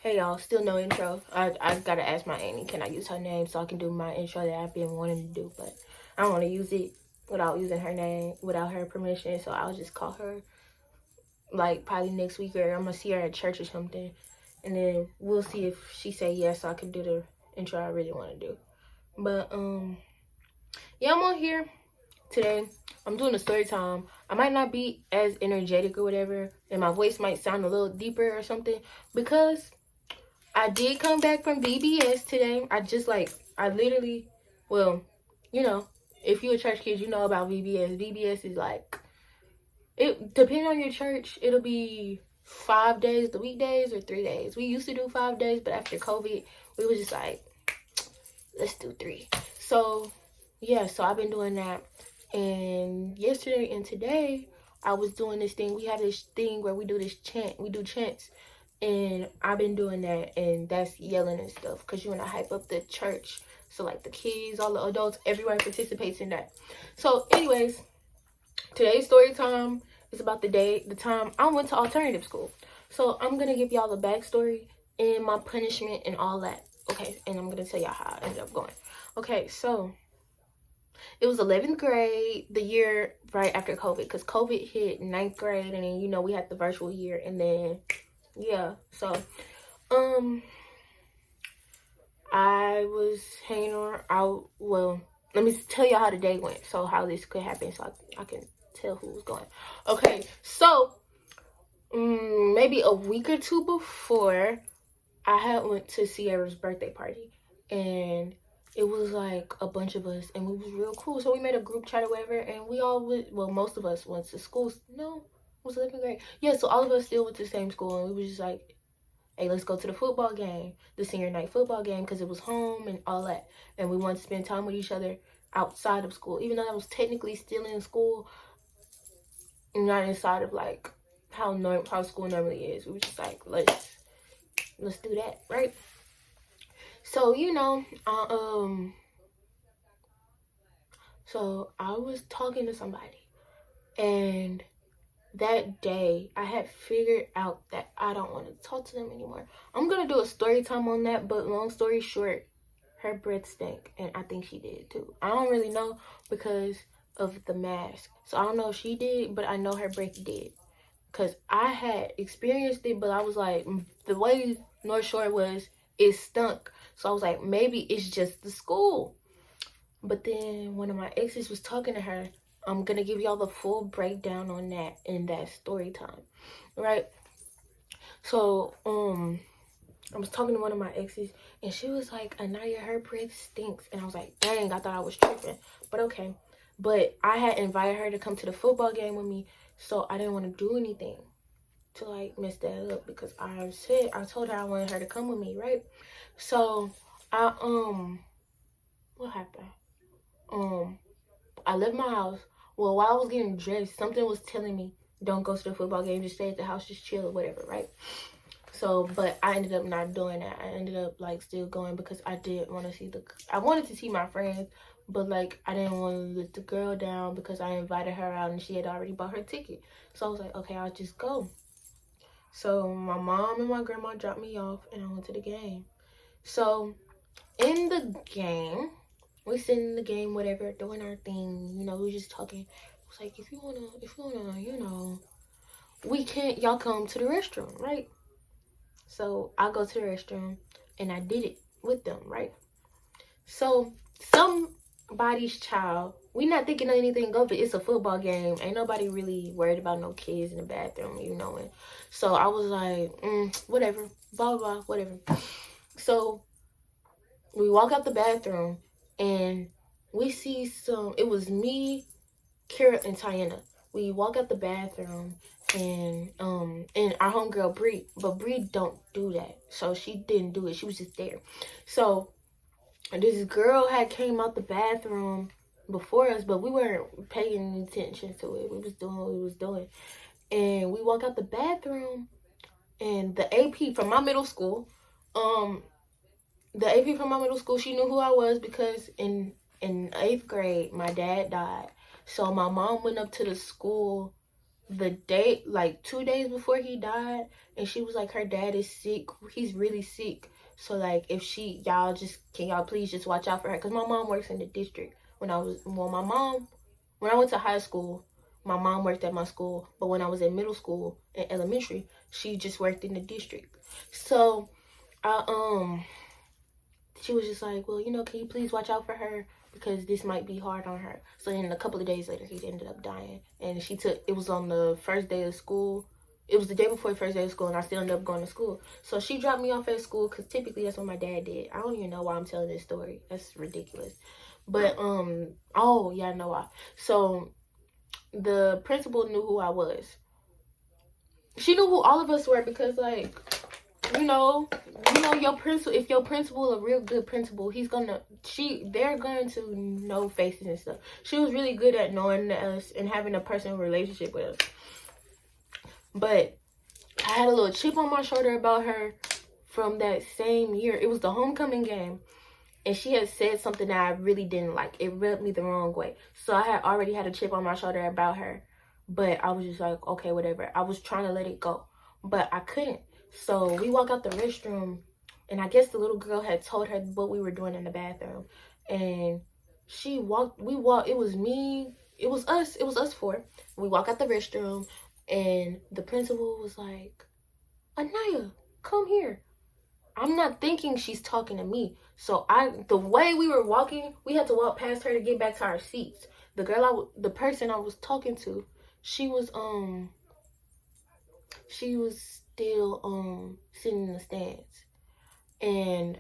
Hey y'all, still no intro. I gotta ask my auntie, can I use her name so I can do my intro that I've been wanting to do, but I don't want to use it without using her name, without her permission, so I'll just call her like probably next week, or I'm gonna see her at church or something, and then we'll see if she say yes so I can do the intro I really want to do. But yeah, I'm on here today. I'm doing a story time. I might not be as energetic or whatever, and my voice might sound a little deeper or something, because I did come back from VBS today. I literally, well, you know, if you're a church kid, you know about VBS. VBS is like, it depending on your church, it'll be 5 days, the weekdays, or 3 days. We used to do 5 days, but after COVID, we was just like, let's do 3. So, yeah, so I've been doing that. And yesterday and today, I was doing this thing. We have this thing where we do this chant. We do chants. And I've been doing that, and that's yelling and stuff, because you want to hype up the church. So, like, the kids, all the adults, everyone participates in that. So, anyways, today's story time is about the time I went to alternative school. So, I'm going to give y'all the backstory and my punishment and all that. Okay, and I'm going to tell y'all how I ended up going. Okay, so it was 11th grade, the year right after COVID, because COVID hit 9th grade, and then, you know, we had the virtual year, and then yeah, so I was hanging out. Well, let me tell you how the day went, so how this could happen, so I can tell who was going. Okay, so maybe a week or two before, I had went to Sierra's birthday party, and it was like a bunch of us, and we was real cool. So we made a group chat or whatever, and we all went, well, most of us went to school. No, it was 11th grade. Yeah, so all of us still went to the same school, and we was just like, hey, let's go to the football game, the senior night football game, because it was home and all that. And we wanted to spend time with each other outside of school, even though that was technically still in school, not inside of like how school normally is. We were just like, let's do that, right? So, you know, so I was talking to somebody, and that day I had figured out that I don't want to talk to them anymore. I'm gonna do a story time on that, but long story short, her breath stank, and I think she did too. I don't really know because of the mask, so I don't know if she did, but I know her breath did, because I had experienced it, but I was like, the way North Shore was, it stunk. So I was like, maybe it's just the school. But then one of my exes was talking to her. I'm gonna give y'all the full breakdown on that in that story time, right? So I was talking to one of my exes, and she was like, Anaya, her breath stinks. And I was like, dang, I thought I was tripping, but okay. But I had invited her to come to the football game with me, so I didn't want to do anything to like mess that up, because I told her I wanted her to come with me, right? So what happened? I left my house. Well, while I was getting dressed, something was telling me, don't go to the football game, just stay at the house, just chill or whatever, right? So, but I ended up not doing that. I ended up like still going, because I did want to see I wanted to see my friends, but like I didn't want to let the girl down, because I invited her out and she had already bought her ticket. So I was like, okay, I'll just go. So my mom and my grandma dropped me off, and I went to the game. So in the game, we sitting in the game, whatever, doing our thing, you know, we just talking. It was like, if you wanna, you know, y'all come to the restroom, right? So I go to the restroom, and I did it with them, right? So somebody's child, we not thinking of anything of it. It's a football game. Ain't nobody really worried about no kids in the bathroom, you know. And so I was like, whatever, blah, blah, whatever. So we walk out the bathroom, and we see it was me, Kara, and Tiana. We walk out the bathroom, and our homegirl Bree, but Bree don't do that, so she didn't do it. She was just there. So this girl had came out the bathroom before us, but we weren't paying attention to it. We was doing what we was doing, and we walk out the bathroom, and the AP from my middle school, she knew who I was, because in 8th grade, my dad died. So my mom went up to the school the day, like 2 days before he died, and she was like, her dad is sick. He's really sick. So like, if can y'all please just watch out for her? Cause my mom works in the district. When I went to high school, my mom worked at my school. But when I was in middle school and elementary, she just worked in the district. So she was just like, well, can you please watch out for her? Because this might be hard on her. So then a couple of days later, he ended up dying. And it was on the first day of school. It was the day before the first day of school, and I still ended up going to school. So she dropped me off at school, because typically that's what my dad did. I don't even know why I'm telling this story. That's ridiculous. But, oh, yeah, I know why. So the principal knew who I was. She knew who all of us were, because, like, your principal, if your principal a real good principal, they're going to know faces and stuff. She was really good at knowing us and having a personal relationship with us. But I had a little chip on my shoulder about her from that same year. It was the homecoming game, and she had said something that I really didn't like. It rubbed me the wrong way. So I had already had a chip on my shoulder about her, but I was just like, okay, whatever. I was trying to let it go, but I couldn't. So we walk out the restroom, and I guess the little girl had told her what we were doing in the bathroom. And it was us four. We walk out the restroom, and the principal was like, Anaya, come here. I'm not thinking she's talking to me. So the way we were walking, we had to walk past her to get back to our seats. The person I was talking to, she was still sitting in the stands. And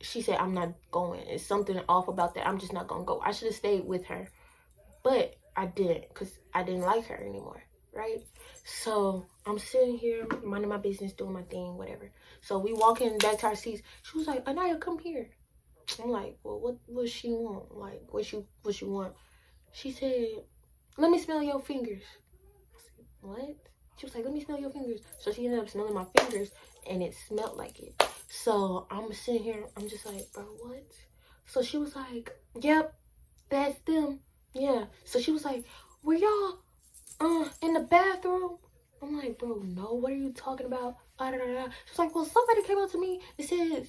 she said, I'm not going. It's something off about that. I'm just not gonna go. I should have stayed with her. But I didn't, because I didn't like her anymore, right? So I'm sitting here, minding my business, doing my thing, whatever. So we walking back to our seats. She was like, Anaya, come here. I'm like, well, what she want? Like, what you want? She said, let me smell your fingers. I said, what? She was like, let me smell your fingers. So she ended up smelling my fingers, and it smelled like it. So I'm sitting here, I'm just like, bro, what? So she was like, yep, that's them. Yeah. So she was like, were y'all in the bathroom? I'm like, bro, no, what are you talking about? She's like, well, somebody came up to me and said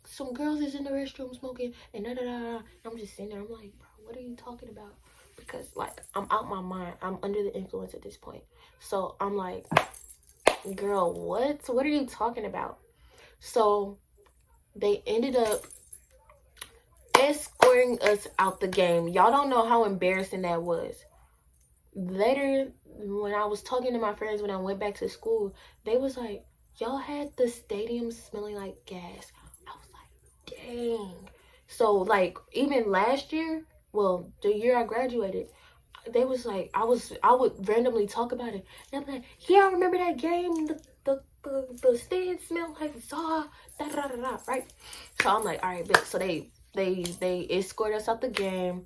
some girls is in the restroom smoking and I'm just sitting there, I'm like, bro, what are you talking about? Because, like, I'm out my mind. I'm under the influence at this point. So I'm like, girl, what are you talking about? So they ended up escorting us out the game. Y'all don't know how embarrassing that was. Later, when I was talking to my friends when I went back to school, they was like, y'all had the stadium smelling like gas. I was like, dang. So, like, even last year, well, the year I graduated, they was like, I would randomly talk about it, and I'm like, yeah, I remember that game, the stand smelled like Zaw, right? So I'm like, all right, but so they escort us out the game,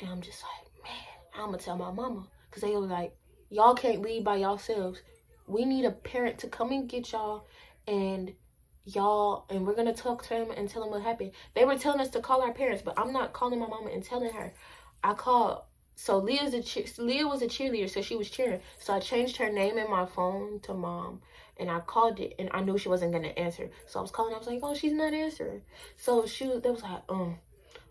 and I'm just like, man, I'm gonna tell my mama, because they were like, y'all can't leave by yourselves. We need a parent to come and get y'all, and we're gonna talk to them and tell them what happened. They were telling us to call our parents, but I'm not calling my mama and telling her. I called. So Leah was a cheerleader, so she was cheering. So I changed her name in my phone to Mom, and I called it, and I knew she wasn't gonna answer. So I was calling. I was like, "Oh, she's not answering." So they was like,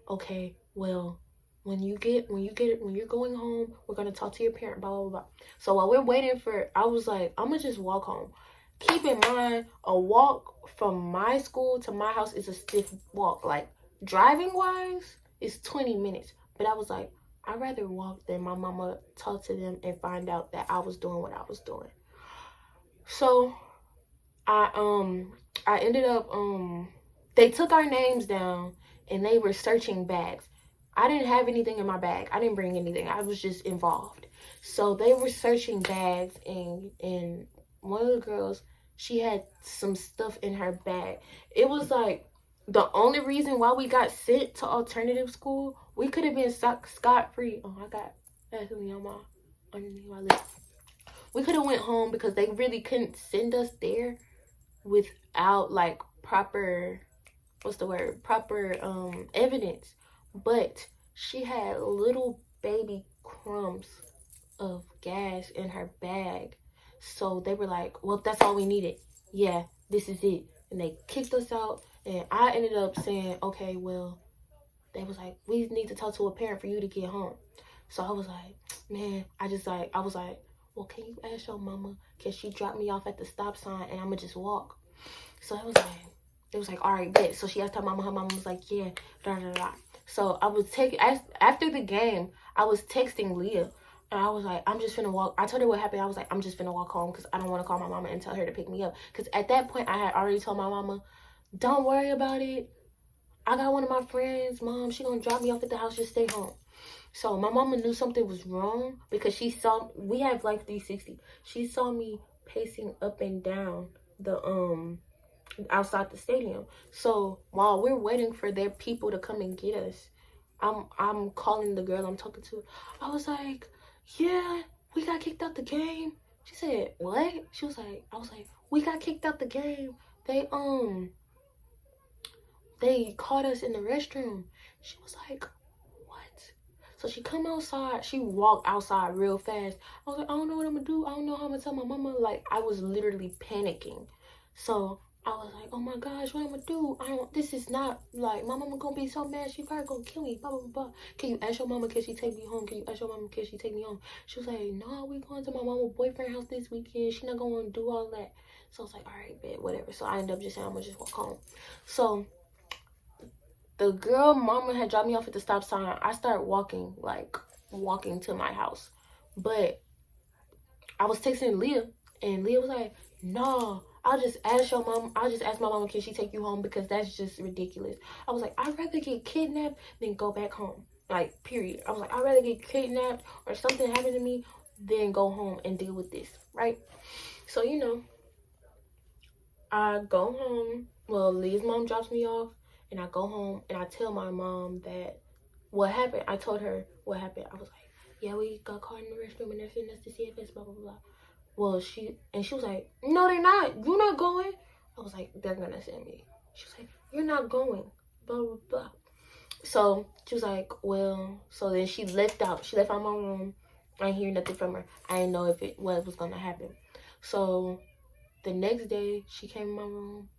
okay, well, when you're going home, we're gonna talk to your parent, blah blah blah. So while we're waiting I was like, I'm gonna just walk home. Keep in mind, a walk from my school to my house is a stiff walk. Like, driving wise, it's 20 minutes. But I was like, I'd rather walk than my mama talk to them and find out that I was doing what I was doing. So I ended up they took our names down and they were searching bags. I didn't have anything in my bag. I didn't bring anything. I was just involved. So they were searching bags, and one of the girls, she had some stuff in her bag. It was like the only reason why we got sent to alternative school, we could have been scot-free. Oh, I got actually on my underneath my lip. We could have went home because they really couldn't send us there without like proper evidence. But she had little baby crumbs of gas in her bag. So they were like, well, that's all we needed. Yeah, this is it. And they kicked us out. And I ended up saying, okay, well, they was like, we need to talk to a parent for you to get home. So I was like, man, I was like, well, can you ask your mama, can she drop me off at the stop sign and I'ma just walk? So it was like, all right, bet. So she asked her mama was like, yeah, da da da. So I was after the game, I was texting Leah. And I was like, I'm just finna walk. I told her what happened. I was like, I'm just finna walk home because I don't want to call my mama and tell her to pick me up. Because at that point, I had already told my mama, don't worry about it. I got one of my friends, mom, she gonna drop me off at the house, just stay home. So my mama knew something was wrong because she saw, we have Life 360. She saw me pacing up and down the outside the stadium. So while we're waiting for their people to come and get us, I'm calling the girl I'm talking to. I was like, yeah, we got kicked out the game. She said, what? She was like, I was like, we got kicked out the game. They caught us in the restroom. She was like, what? So she come outside. She walked outside real fast. I was like, I don't know what I'm gonna do. I don't know how I'm gonna tell my mama. Like, I was literally panicking. So I was like, oh my gosh, what I'm gonna do? This is not, like, my mama gonna be so mad. She probably gonna kill me, blah, blah, blah. Can you ask your mama, can she take me home? Can you ask your mama, can she take me home? She was like, no, we going to my mama's boyfriend's house this weekend. She not gonna do all that. So I was like, all right, bet, whatever. So I ended up just saying, I'm gonna just walk home. So the girl mama had dropped me off at the stop sign. I started walking to my house. But I was texting Leah, and Leah was like, no, I'll just ask my mama, can she take you home? Because that's just ridiculous. I was like, I'd rather get kidnapped than go back home. Like, period. I was like, I'd rather get kidnapped or something happen to me than go home and deal with this, right? So, I go home. Well, Leah's mom drops me off. And I go home and I tell my mom that what happened. I told her what happened. I was like, yeah, we got caught in the restroom and they're sending us to CFS, blah, blah, blah. Well, she was like, no, they're not. You're not going. I was like, they're going to send me. She was like, you're not going, blah, blah, blah. So she was like, well, so then she left out. She left out my room. I didn't hear nothing from her. I didn't know what was going to happen. So the next day, she came in my room.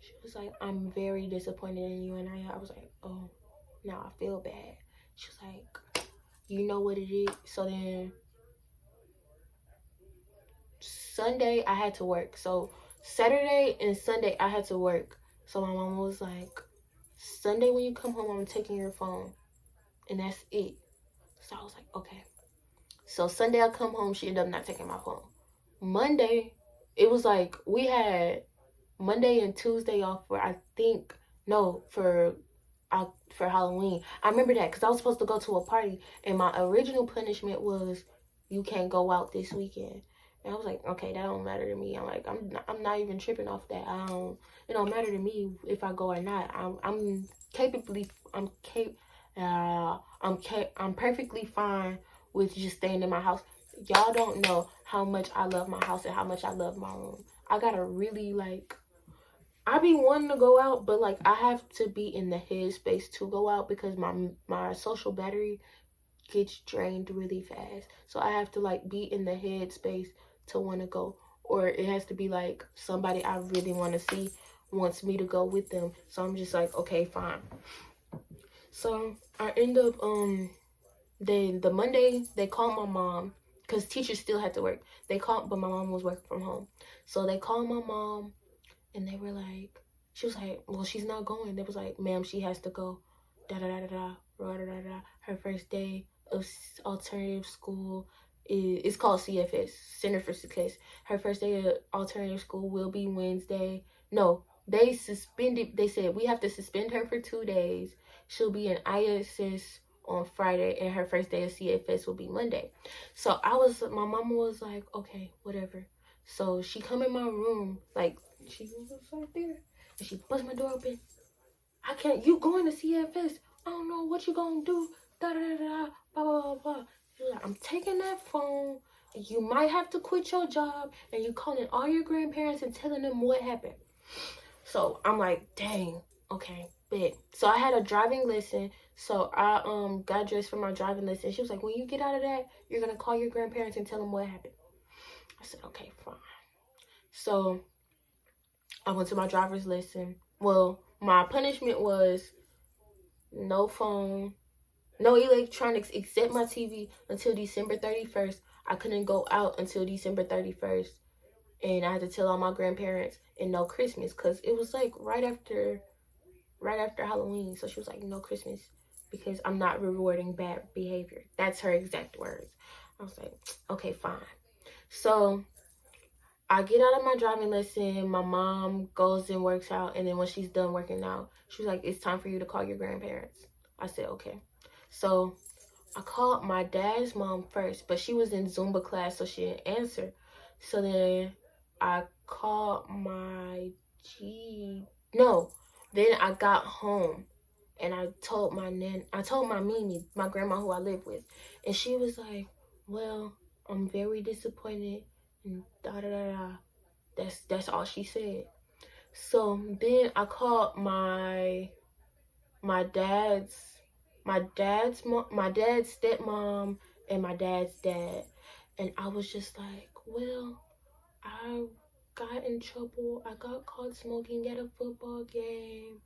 She was like, I'm very disappointed in you. And I was like, oh, now I feel bad. She was like, you know what it is? So then Sunday, I had to work. So Saturday and Sunday, I had to work. So my mom was like, Sunday when you come home, I'm taking your phone. And that's it. So I was like, okay. So Sunday I come home, she ended up not taking my phone. Monday, it was like we had Monday and Tuesday off for for Halloween. I remember that because I was supposed to go to a party and my original punishment was you can't go out this weekend. And I was like, okay, that don't matter to me. I'm like, I'm not even tripping off that. It don't matter to me if I go or not. I'm perfectly fine with just staying in my house. Y'all don't know how much I love my house and how much I love my room. I gotta really I be wanting to go out, but I have to be in the headspace to go out because my social battery gets drained really fast. So I have to be in the headspace to want to go, or it has to be somebody I really want to see wants me to go with them. So I'm just like, okay, fine. So I end up the Monday they called my mom because teachers still had to work. But my mom was working from home. So they called my mom and they were like, she was like, well, she's not going. They was like, ma'am, she has to go. Da da da da da da da da. Her first day of alternative school it's called CFS, Center for Success. Her first day of alternative school will be Wednesday. No, they said we have to suspend her for 2 days. She'll be in ISS on Friday, and her first day of CFS will be Monday. So my mama was like, okay, whatever. So she come in my room, she was right there, and she bust my door open. You going to CFS? I don't know what you gonna do. Da da da da. Blah blah blah blah. She's like, I'm taking that phone. You might have to quit your job, and you calling all your grandparents and telling them what happened. So I'm like, dang, okay. Bet. So I had a driving lesson. So I got dressed for my driving lesson. She was like, when you get out of that, you're gonna call your grandparents and tell them what happened. I said, okay, fine. So I went to my driver's lesson. Well, my punishment was no phone, no electronics except my TV until December 31st. I couldn't go out until December 31st. And I had to tell all my grandparents, and no Christmas, because it was like right after Halloween. So she was like, no Christmas, because I'm not rewarding bad behavior. That's her exact words. I was like, okay, fine. So I get out of my driving lesson. My mom goes and works out. And then when she's done working out, she's like, it's time for you to call your grandparents. I said, okay. So I called my dad's mom first, but she was in Zumba class, so she didn't answer. So then I called then I got home and I told my Mimi, my grandma who I live with, and she was like, well, I'm very disappointed, and da-da-da-da. That's all she said. So then I called my dad's stepmom and my dad's dad, and I was just like, well, I got in trouble. I got caught smoking at a football game,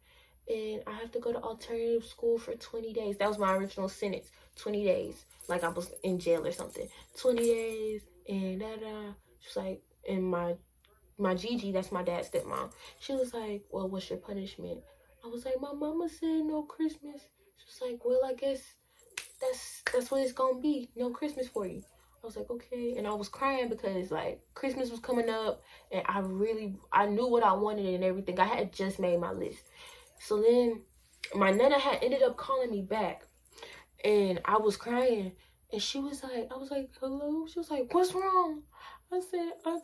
and I have to go to alternative school for 20 days. That was my original sentence, 20 days, like I was in jail or something. 20 days, and da-da. She's like, and my Gigi, that's my dad's stepmom, she was like, well, what's your punishment? I was like, my mama said no Christmas. She was like, well, I guess that's what it's gonna be. No Christmas for you. I was like, okay. And I was crying because like Christmas was coming up, and I knew what I wanted and everything. I had just made my list. So then my nana had ended up calling me back, and I was crying, and she was like, I was like, hello? She was like, what's wrong? I said, I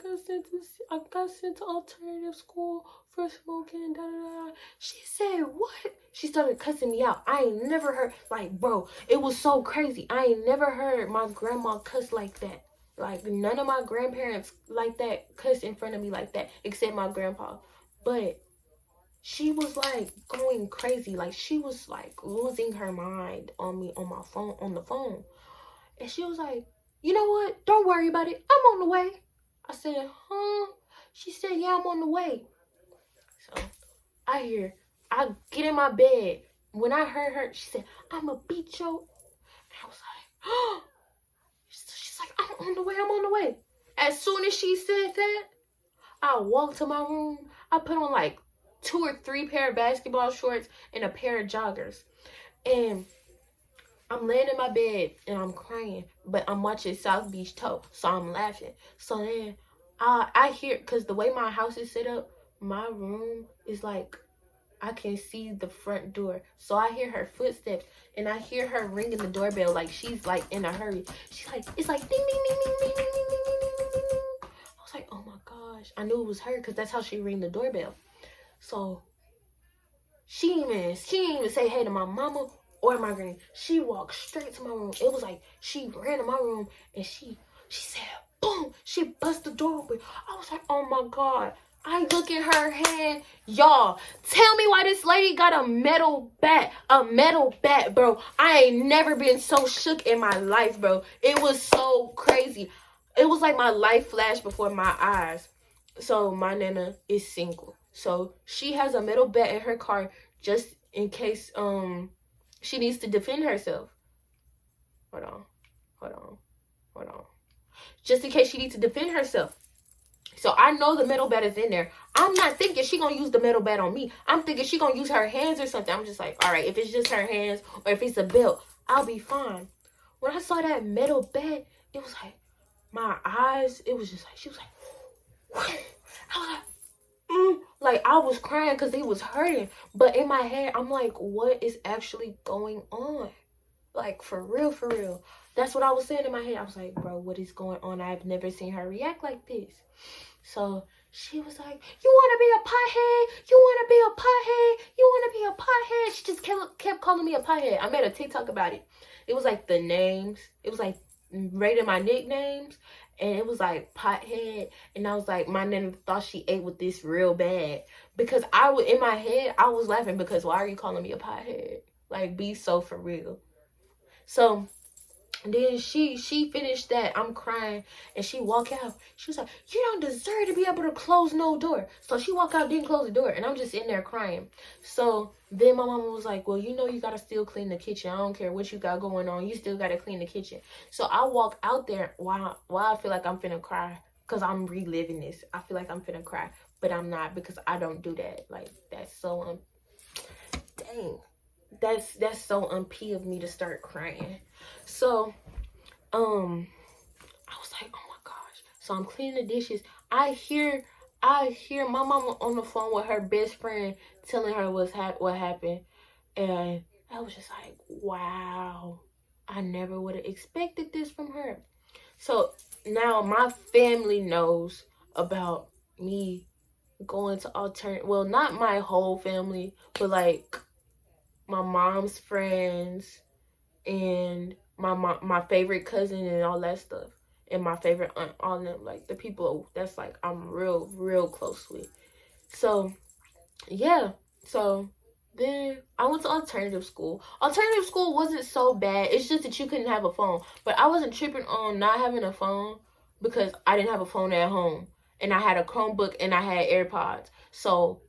got sent to alternative school for smoking, da da da. She said, what? She started cussing me out. I ain't never heard, like, bro, it was so crazy. I ain't never heard my grandma cuss like that. Like, none of my grandparents like that cuss in front of me like that, except my grandpa. But she was like going crazy. Like, she was like losing her mind on me on the phone. And she was like, you know what? Don't worry about it. I'm on the way. I said, huh? She said, yeah, I'm on the way. So I get in my bed. When I heard her, she said, I'ma beat you. And I was like, oh. She's like, I'm on the way. I'm on the way. As soon as she said that, I walked to my room. I put on like 2 or 3 pair of basketball shorts and a pair of joggers. And I'm laying in my bed and I'm crying, but I'm watching South Beach Toe, so I'm laughing. So then I hear, because the way my house is set up, my room is like, I can see the front door. So I hear her footsteps, and I hear her ringing the doorbell like she's like in a hurry. She's like, it's like ding, ding, ding, ding, ding, ding, ding, ding, ding, ding, ding. I was like, oh my gosh. I knew it was her because that's how she ring the doorbell. So she didn't even say hey to my mama or my granny. She walked straight to my room. It was like she ran to my room and she said, boom, she bust the door open. I was like, oh my God. I look at her hand. Y'all, tell me why this lady got a metal bat. A metal bat, bro. I ain't never been so shook in my life, bro. It was so crazy. It was like my life flashed before my eyes. So my nana is single. So she has a metal bat in her car just in case she needs to defend herself. Hold on. Just in case she needs to defend herself. So I know the metal bat is in there. I'm not thinking she gonna use the metal bat on me. I'm thinking she gonna use her hands or something. I'm just like, all right, if it's just her hands or if it's a belt, I'll be fine. When I saw that metal bat, it was like, my eyes, it was just like, she was like, I was like, like I was crying because it was hurting. But in my head, I'm like, what is actually going on? Like, for real, for real. That's what I was saying in my head. I was like, bro, what is going on? I've never seen her react like this. So she was like, you want to be a pothead? You want to be a pothead? You want to be a pothead? She just kept calling me a pothead. I made a TikTok about it. It was like the names. It was like rating my nicknames. and it was like pothead, and I was like, my nana thought she ate with this real bad, because I was, in my head, I was laughing because why are you calling me a pothead? Like, be so for real. So then she finished that. I'm crying, and she walk out. She was like, you don't deserve to be able to close no door. So she walk out, didn't close the door, and I'm just in there crying. So then my mama was like, well, you know you gotta still clean the kitchen. I don't care what you got going on, you still gotta clean the kitchen. So I walk out there while I feel like I'm finna cry, because I'm reliving this. I feel like I'm finna cry, but I'm not, because I don't do that. Like, that's so dang, that's so unp of me to start crying. So I was like, oh my gosh. So I'm cleaning the dishes. I hear my mama on the phone with her best friend telling her what happened, and I was just like, wow, I never would have expected this from her. So now my family knows about me going to alternate. Well, not my whole family, but like my mom's friends and my favorite cousin and all that stuff, and my favorite aunt, all of them, like the people that's like I'm real close with. So yeah, so then I went to alternative school. Alternative school wasn't so bad. It's just that you couldn't have a phone, but I wasn't tripping on not having a phone because I didn't have a phone at home, and I had a Chromebook and I had AirPods. So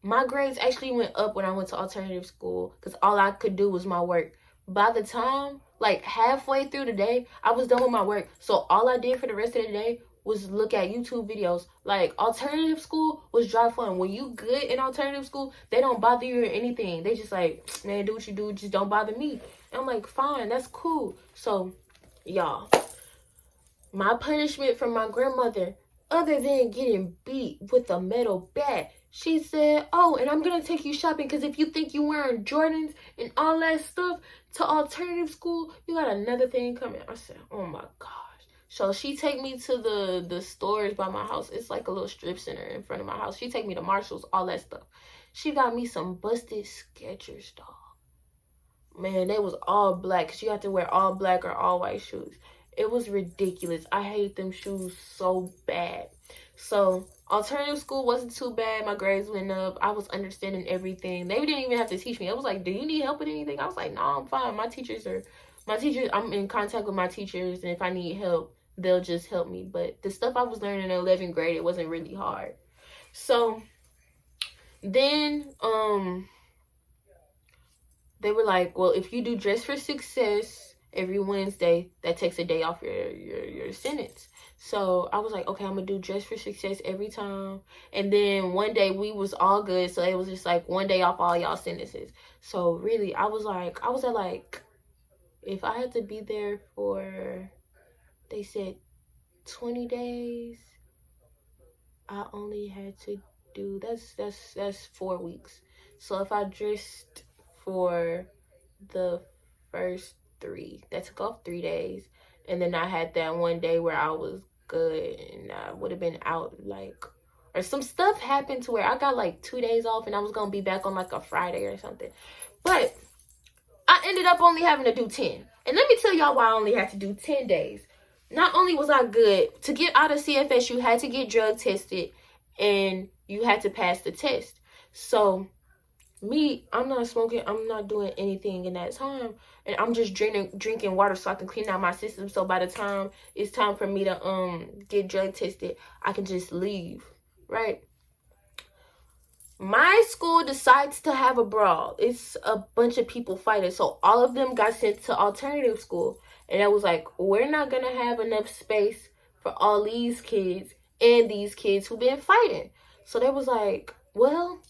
my grades actually went up when I went to alternative school because all I could do was my work. By the time, like halfway through the day, I was done with my work. So all I did for the rest of the day was look at YouTube videos. Like, alternative school was dry fun. When you good in alternative school, they don't bother you or anything. They just like, man, do what you do, just don't bother me. And I'm like, fine, that's cool. So, y'all, my punishment from my grandmother, other than getting beat with a metal bat, she said, oh, and I'm going to take you shopping because if you think you're wearing Jordans and all that stuff to alternative school, you got another thing coming. I said, oh my gosh. So she take me to the stores by my house. It's like a little strip center in front of my house. She take me to Marshall's, all that stuff. She got me some busted Skechers, dog. Man, they was all black because you have to wear all black or all white shoes. It was ridiculous. I hate them shoes so bad. So alternative school wasn't too bad. My grades went up. I was understanding everything. They didn't even have to teach me. I was like, do you need help with anything? I was like, no, I'm fine. My teachers, I'm in contact with my teachers, and if I need help, they'll just help me. But the stuff I was learning in 11th grade, it wasn't really hard. So then they were like, well, if you do Dress for Success every Wednesday, that takes a day off your sentence. So I was like, okay, I'm gonna do Dress for Success every time. And then one day we was all good, so it was just like one day off all y'all sentences. So really, I was at like, if I had to be there for, they said 20 days, I only had to do, that's 4 weeks. So if I dressed for the first 3, that took off 3 days, and then I had that one day where I was good, and I would have been out, like, or some stuff happened to where I got like 2 days off, and I was gonna be back on like a Friday or something. But I ended up only having to do 10. And let me tell y'all why I only had to do 10 days. Not only was I good, to get out of CFS, you had to get drug tested, and you had to pass the test. So me, I'm not smoking, I'm not doing anything in that time, and I'm just drinking water so I can clean out my system, so by the time it's time for me to get drug tested, I can just leave, right? My school decides to have a brawl. It's a bunch of people fighting, so all of them got sent to alternative school, and I was like, we're not gonna have enough space for all these kids and these kids who've been fighting. So they was like, well,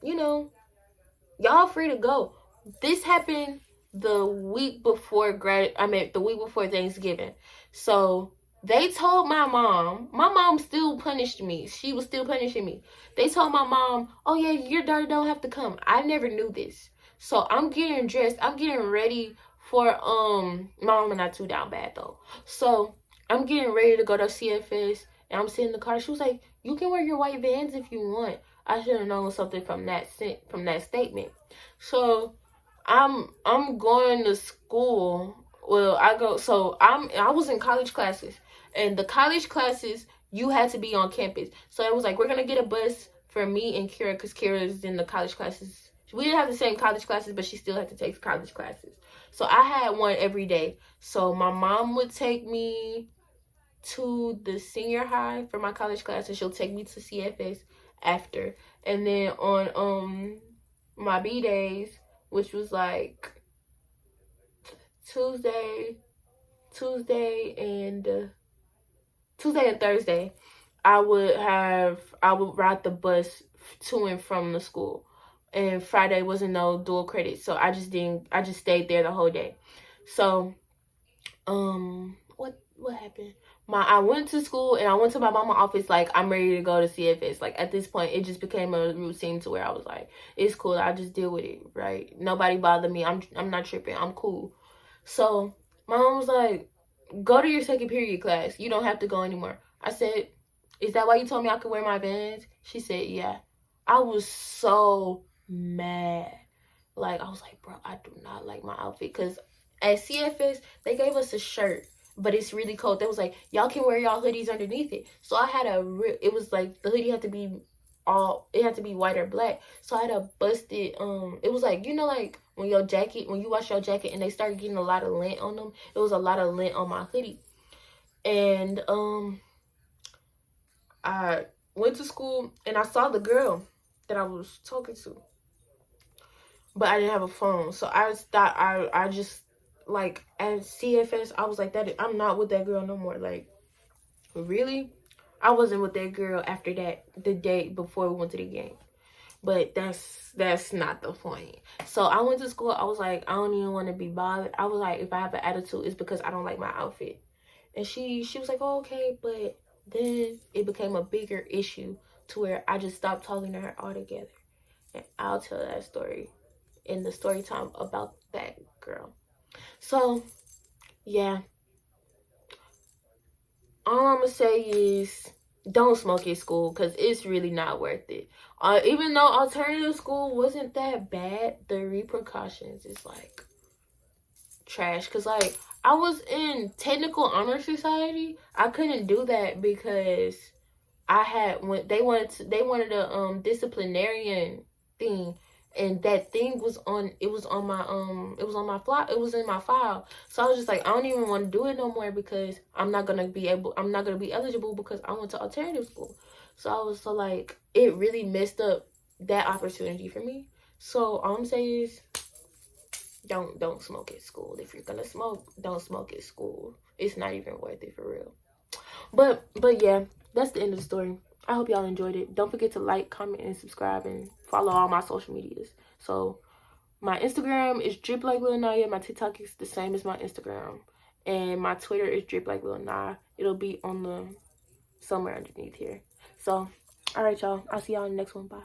you know, y'all free to go. This happened the week before the week before Thanksgiving. So they told my mom still punished me. She was still punishing me. They told my mom, oh yeah, your daughter don't have to come. I never knew this. So I'm getting dressed. I'm getting ready for, my mama not too down bad though. So I'm getting ready to go to CFS, and I'm sitting in the car. She was like, you can wear your white Vans if you want. I should have known something from that statement. So I'm going to school Well, I was in college classes, and the college classes you had to be on campus. So it was like, we're gonna get a bus for me and Kira, because Kira is in the college classes. We didn't have the same college classes, but she still had to take college classes. So I had one every day. So my mom would take me to the senior high for my college class, and she'll take me to CFS after. And then on my B days, which was like Tuesday and Thursday, I would ride the bus to and from the school. And Friday wasn't no dual credit, so I just stayed there the whole day. So what happened? I went to school, and I went to my mama's office like, I'm ready to go to CFS. Like, at this point, it just became a routine to where I was like, it's cool, I just deal with it, right? Nobody bothered me. I'm not tripping. I'm cool. So my mom was like, go to your second period class. You don't have to go anymore. I said, is that why you told me I could wear my Vans? She said, yeah. I was so mad. Like, I was like, bro, I do not like my outfit. Because at CFS, they gave us a shirt, but it's really cold. They was like, y'all can wear y'all hoodies underneath it. So I had it was like, the hoodie had to be white or black. So I had a busted, it was like, you know, like when you wash your jacket and they start getting a lot of lint on them, it was a lot of lint on my hoodie. And I went to school, and I saw the girl that I was talking to, but I didn't have a phone. So I just, like, at CFS, I was like, I'm not with that girl no more. Like, really? I wasn't with that girl after that, the day before we went to the game. But that's not the point. So I went to school. I was like, I don't even want to be bothered. I was like, if I have an attitude, it's because I don't like my outfit. And she was like, oh, okay. But then it became a bigger issue to where I just stopped talking to her altogether. And I'll tell that story in the story time about that girl. So, yeah. All I'm going to say is, don't smoke at school, because it's really not worth it. Even though alternative school wasn't that bad, the repercussions is like trash. Because, like, I was in technical honor society. I couldn't do that because they wanted a disciplinarian thing, and that thing was in my file. So I was just like, I don't even want to do it no more, because I'm not gonna be eligible, because I went to alternative school. So I was like, it really messed up that opportunity for me. So all I'm saying is, don't smoke at school. If you're gonna smoke, don't smoke at school. It's not even worth it, for real. But yeah, that's the end of the story. I hope y'all enjoyed it. Don't forget to like, comment, and subscribe, and follow all my social medias. So my Instagram is drip like Lil Naya. My TikTok is the same as my Instagram, and my Twitter is drip like Lil Naya. It'll be on somewhere underneath here. So, all right, y'all. I'll see y'all in the next one. Bye.